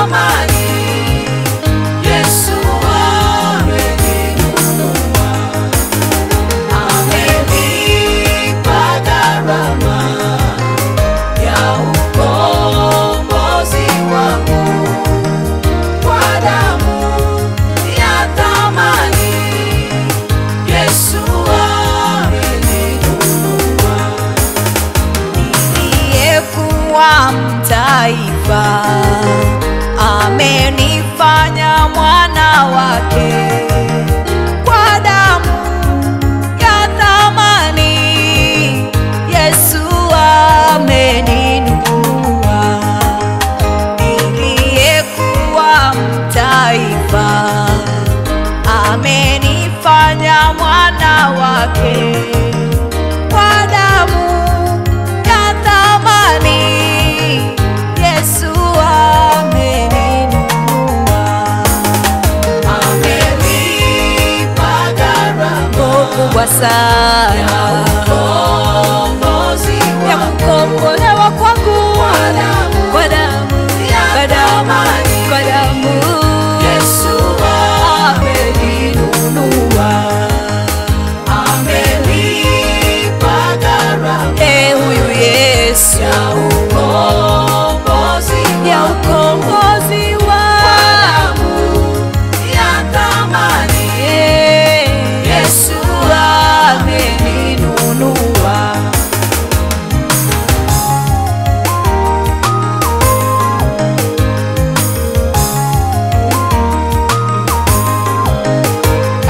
thamani. Yesu ameninunua, amenipa gharama ya ukombozi wangu kwa damu ya thamani. Yesu ameninunua, niliyekuwa mtaifa amenifanya mwana wake kwa damu ya thamani. Yesu ameninunua, niliyekuwa mtaifa amenifanya mwana wake kwa damu ya thamani. Yesu ameninunua, amenipa gharama kubwa sana ya kukombolewa kwangu kwa damu ya thamani. Yesu ameninunua, amenipa gharama huyu Yesu ya ukombozi wa damu ya thamani. Yesu ameninunua,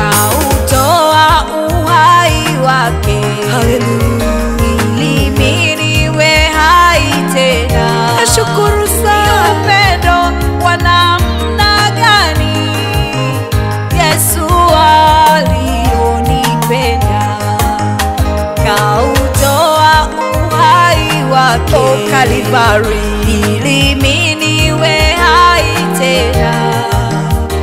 kautoa uhai wake ili mimi niwe hai tena. Nashukuru sana, upendo wa namna gani Yesu alionipenda, kautoa uhai wake Kalvari ili mimi niwe hai tena.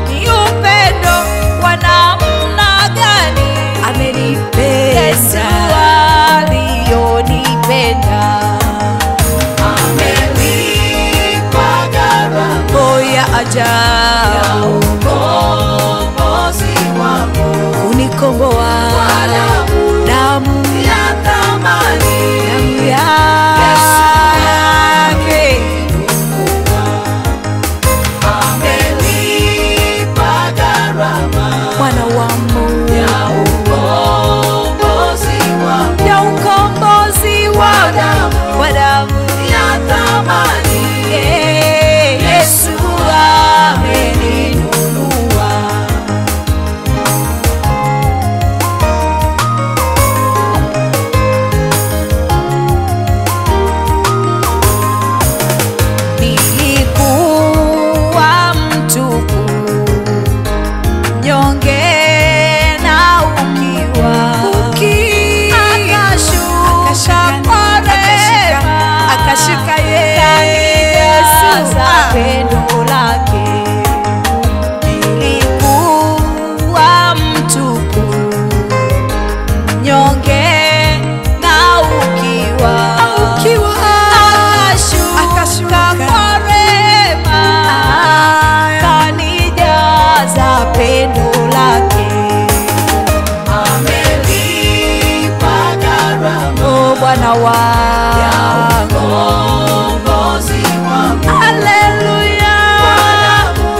Ni upendo wa namna gani amenipenda Yesu alionipenda, amenipa gharama ya ajabu kunikomboa damu ya thamani. Damu yake amenipa gharama mwana wa Mungu ya ukombozi wangu kwa damu ya thamani. Yesu ameninunua, nilikuwa mtupu, nyonge na ukiwa, akashuka kwa rehema, akashika Yesu pendo lake. Nilikuwa mtupu, nyonge na ukiwa, akashuka kwa rehema, kanijaza pendo lake. Amenipa gharama Bwana wangu, haleluya,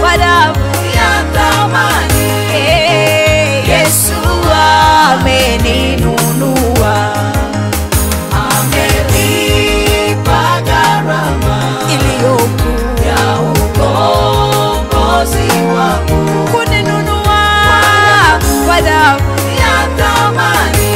kwa damu ya thamani. Yesu ameninunua, amenipa gharama iliyokuu ya ukombozi wangu, kuninunua kwa damu ya thamani.